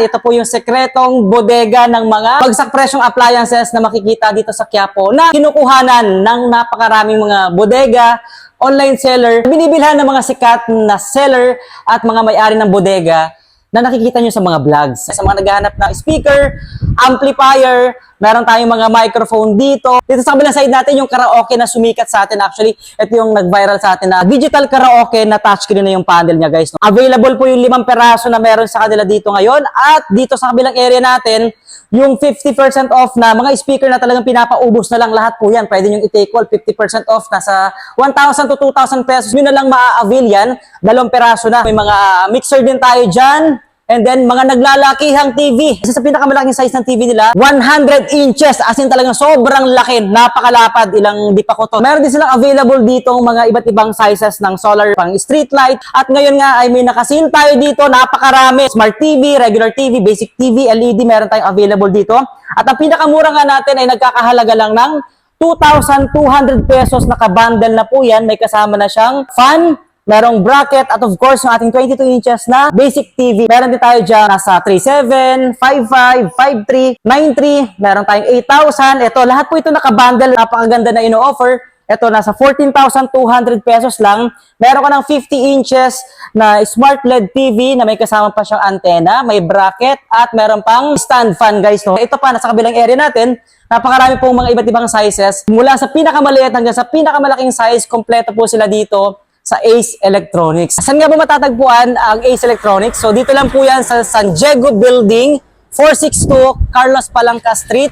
Ito po yung sekretong bodega ng mga bagsak presyong appliances na makikita dito sa Quiapo na kinukuhanan ng napakaraming mga bodega, online seller, binibilhan ng mga sikat na seller at mga may-ari ng bodega na nakikita nyo sa mga vlogs. Sa mga naghahanap ng speaker, amplifier, meron tayong mga microphone dito. Dito sa kabilang side natin yung karaoke na sumikat sa atin. Actually, ito yung nag-viral sa atin na digital karaoke na touchscreen na yung panel niya, guys. Available po yung 5 peraso na meron sa kanila dito ngayon. At dito sa kabilang area natin, yung 50% off na mga speaker na talagang pinapaubos na lang lahat po yan. Pwede nyo i-take all, 50% off. Nasa 1,000 to 2,000 pesos. Yun na lang maa-avail yan. 2 peraso na. May mga mixer din tayo dyan. And then, mga naglalakihang TV. Isa sa pinakamalaking size ng TV nila, 100 inches. As in talagang sobrang laki. Napakalapad. Ilang di pa ko to. Meron din silang available dito mga iba't ibang sizes ng solar pang street light. At ngayon nga ay may nakasil tayo dito. Napakarami. Smart TV, regular TV, basic TV, LED. Meron tayong available dito. At ang pinakamura nga natin ay nagkakahalaga lang ng 2,200 pesos. Nakabundle na po yan. May kasama na siyang fan, merong bracket, at of course, yung ating 22 inches na basic TV. Meron din tayo dyan nasa 3,700, 5,500, 5,300, 9,300, meron tayong 8,000. Ito, lahat po ito nakabundle. Napakaganda na ino-offer. Ito, nasa 14,200 pesos lang. Meron ka ng 50 inches na smart LED TV na may kasama pa siyang antena, may bracket, at meron pang stand fan, guys. No? Ito pa, nasa kabilang area natin, napakarami pong mga iba't ibang sizes. Mula sa pinakamaliit hanggang sa pinakamalaking size, kompleto po sila dito sa Ace Electronics. Saan nga ba matatagpuan ang Ace Electronics? So dito lang po yan sa San Diego Building, 462 Carlos Palanca Street,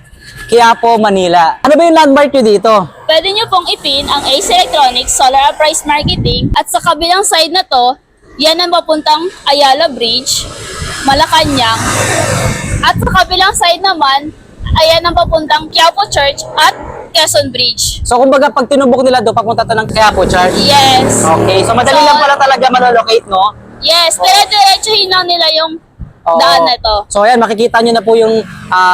Quiapo, Manila. Ano ba yung landmark nyo dito? Pwede nyo pong ipin ang Ace Electronics Solar Price Marketing at sa kabilang side na to, yan ang papuntang Ayala Bridge, Malacanang. At sa kabilang side naman, ayan ang papuntang Quiapo Church at Quezon Bridge. So kumbaga pag tinubok nila doon, papunta to ng Quiapo Church? Yes. Okay, so madali lang pala talaga malolocate, no? Yes, pero diretsuhin lang nila yung daan na ito. So ayan, makikita nyo na po yung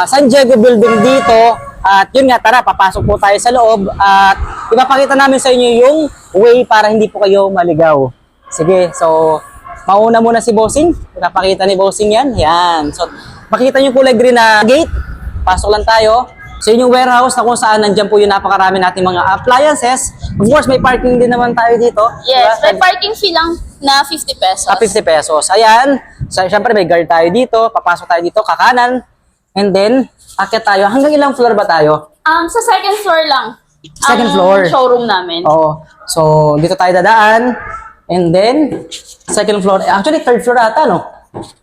San Diego Building dito. At yun nga, tara, papasok po tayo sa loob. At ipapakita namin sa inyo yung way para hindi po kayo maligaw. Sige, so mauna muna si Bossing. Ipapakita ni Bossing yan. Yan. So makikita nyo kulay green na gate. Pasok lang tayo. So yun yung warehouse na kung saan nandiyan po yung napakarami nating mga appliances. Of course, may parking din naman tayo dito. Yes, diba? may parking fee lang na 50 pesos. 50 pesos. Ayan. So, syempre may guard tayo dito. Papasok tayo dito, kakanan. And then, akit tayo. Hanggang ilang floor ba tayo? Sa second floor lang. Second ang floor. Showroom namin. Oo. So, dito tayo dadaan. And then, second floor. Actually, third floor ata, no?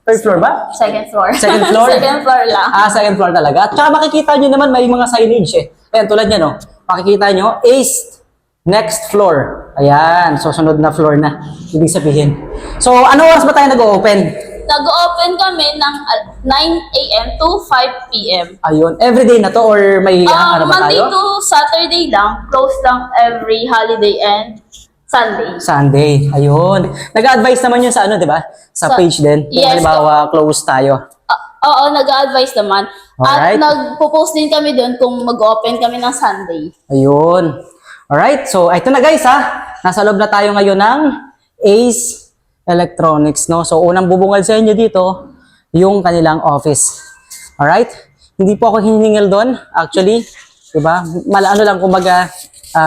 Third floor ba? Second floor. Second floor? Second floor lang. Second floor talaga. At saka makikita nyo naman may mga signage eh. Ayan, tulad nyo, no? Makikita nyo, Ace next floor. Ayan, so sunod na floor na. Ibig sabihin. So, ano oras ba tayo nag-open? Nag-open kami ng 9 a.m. to 5 p.m. Ayun, everyday na to or may ano ba Monday tayo? to Saturday lang. Close lang every holiday and Sunday. Sunday. Ayun. Nag-advise naman yun sa ano, di ba? Sa page din. Kung Yes. halimbawa, close tayo. Oo, nag-a-advise naman. Alright. At nag-post din kami doon kung mag-open kami ng Sunday. Ayun. Alright, so ito na guys ha. Nasa loob na tayo ngayon ng Ace Electronics, no? So unang bubungad sa inyo dito, yung kanilang office. Alright? Hindi po ako hiningal doon, actually. Diba? Ano lang, kumbaga,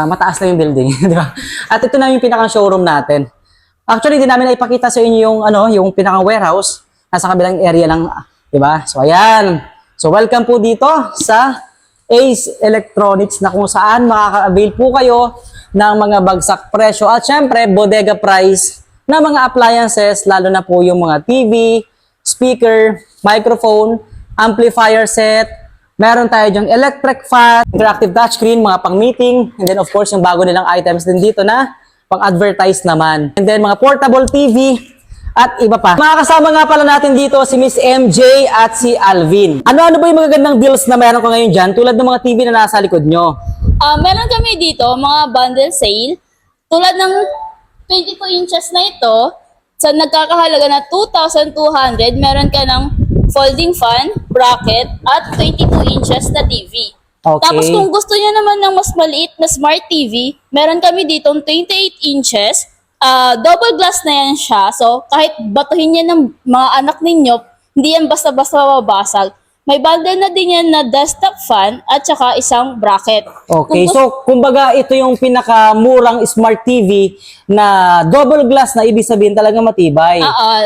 mataas na yung building, di ba? At ito na yung pinaka-showroom natin. Actually, hindi namin ipakita sa inyo yung yung pinaka-warehouse. Nasa kabilang area lang, di ba? So ayan. So welcome po dito sa Ace Electronics na kung saan makaka-avail po kayo ng mga bagsak presyo at syempre bodega price na mga appliances, lalo na po yung mga TV, speaker, microphone, amplifier set. Meron tayo dyang electric fan, interactive touchscreen, mga pang-meeting, and then of course yung bago nilang items din dito na pang-advertise naman. And then mga portable TV at iba pa. Makakasama nga pala natin dito si Miss MJ at si Alvin. Ano-ano ba yung magagandang deals na meron ko ngayon dyan tulad ng mga TV na nasa likod nyo? Meron kami dito mga bundle sale. Tulad ng 22 inches na ito, sa nagkakahalaga na 2,200, meron ka ng folding fan, bracket, at 22 inches na TV. Okay. Tapos kung gusto niyo naman ng mas maliit na smart TV, meron kami dito 28 inches. Double glass na yan siya. So kahit batuhin niya ng mga anak ninyo, Hindi yan basta-basta mababasag. May bundle na din yan na desktop fan at saka isang bracket. Okay, Kung gusto- so kumbaga ito yung pinakamurang smart TV na double glass na ibig sabihin talaga matibay.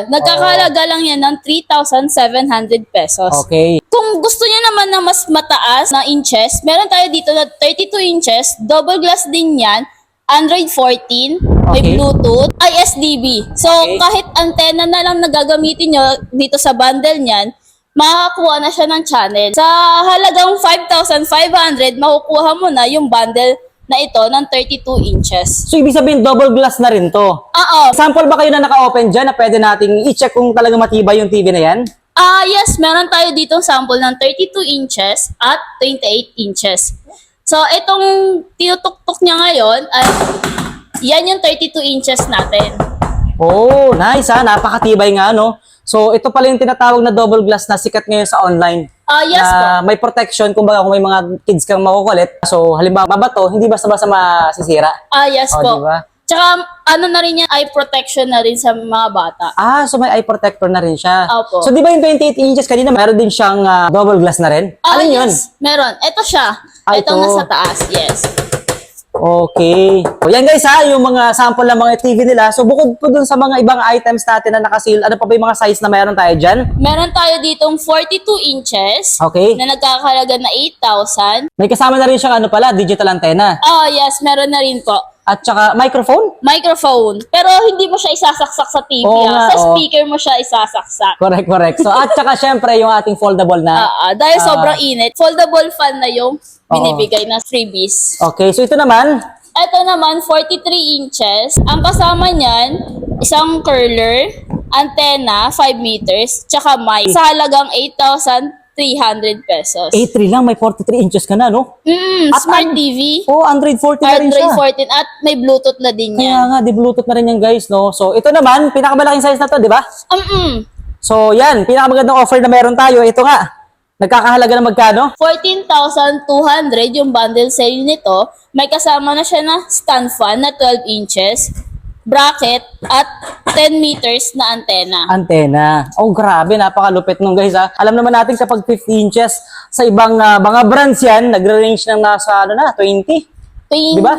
Nagkakalaga lang yan ng 3,700 pesos. Okay. Kung gusto niyo naman na mas mataas na inches, meron tayo dito na 32 inches, double glass din yan, Android 14, may Okay. Bluetooth, ISDB. So, Okay. kahit antena na lang na gagamitin nyo dito sa bundle niyan, makakuha na siya ng channel. Sa halagang 5,500, makukuha mo na yung bundle na ito ng 32 inches. So ibig sabihin double glass na rin to. Oo. Sample ba kayo na naka-open dyan na pwede nating i-check kung talaga matibay yung TV na yan? Yes, meron tayo dito sample ng 32 inches at 28 inches. So, itong tinutuktok niya ngayon, ay yan yung 32 inches natin. Oh, nice ha. Napakatibay nga, no? So, ito pala yung tinatawag na double glass na sikat ngayon sa online. Yes po. na may protection, kumbaga kung may mga kids kang makukulit. So, halimbawa, mabato, hindi basta-basta masisira. Yes Oh, po. diba? Tsaka, ano na rin yan, eye protection na rin sa mga bata. So may eye protector na rin siya. Opo. So, di ba yung 28 inches kanina, meron din siyang double glass na rin? Ano yun? Yes, meron. Ito siya. Ito. Itong nasa taas, yes. Okay. So, yan guys ha, yung mga sample ng mga TV nila. So, bukod po dun sa mga ibang items natin na nakasil, ano pa ba yung mga size na meron tayo dyan? Meron tayo ditong 42 inches Okay. na nagkakalaga na 8,000. May kasama na rin siyang ano pala, digital antenna. Yes, meron na rin po. At saka microphone? Microphone. Pero hindi mo siya isasaksak sa TV. Oo nga, Sa oo. speaker mo siya isasaksak. Correct. So, at saka syempre yung ating foldable na. Dahil sobrang init, foldable fan na yung binibigay na freebies. Okay, so ito naman, Ito naman, 43 inches. Ang kasama niyan, isang curler, antenna, 5 meters, tsaka mic. Sa halagang 8,300 pesos. 83 lang, may 43 inches ka na, no? At Smart TV, Android 14 na rin Android siya. 14, at may Bluetooth na din Kaya yan. nga, di Bluetooth na rin yan guys, no? So, ito naman, pinakamalaking size na to, di ba? So, yan, pinakamagandang offer na meron tayo. Ito nga, nagkakahalaga na magkano? 14,200 yung bundle sale nito. May kasama na siya na stand fan na 12 inches, bracket, at 10 meters na antenna. Antena. Oh, grabe, napakalupit nung guys ha. Alam naman natin kapag 50 inches, sa ibang mga brands yan, nagre-range ng nasa, 20? Di ba?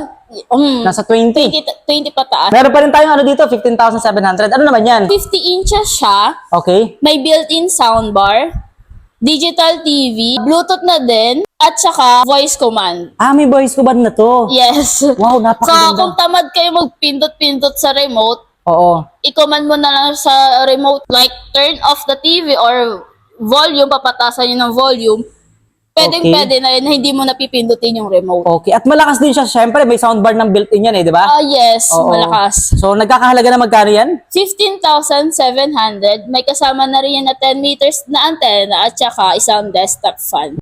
Nasa 20. 20 pataas. Meron pa rin tayong dito, 15,700. Ano naman yan? 50 inches siya. Okay. May built-in soundbar, digital TV, Bluetooth na din, at saka voice command. May voice command na to. Yes. Wow, So, napakaganda. kung tamad kayo magpindot-pindot sa remote, Oo. i-command mo na lang sa remote, like turn off the TV or volume, papatasan nyo ng volume. Pwede na yun na hindi mo napipindutin yung remote. Okay. At malakas din siya. Siyempre, may soundbar ng built-in yan di ba? Yes, Oo. malakas. So, nagkakahalaga na magkano yan? 15,700. May kasama na rin yan na 10 meters na antenna at saka isang desktop fan.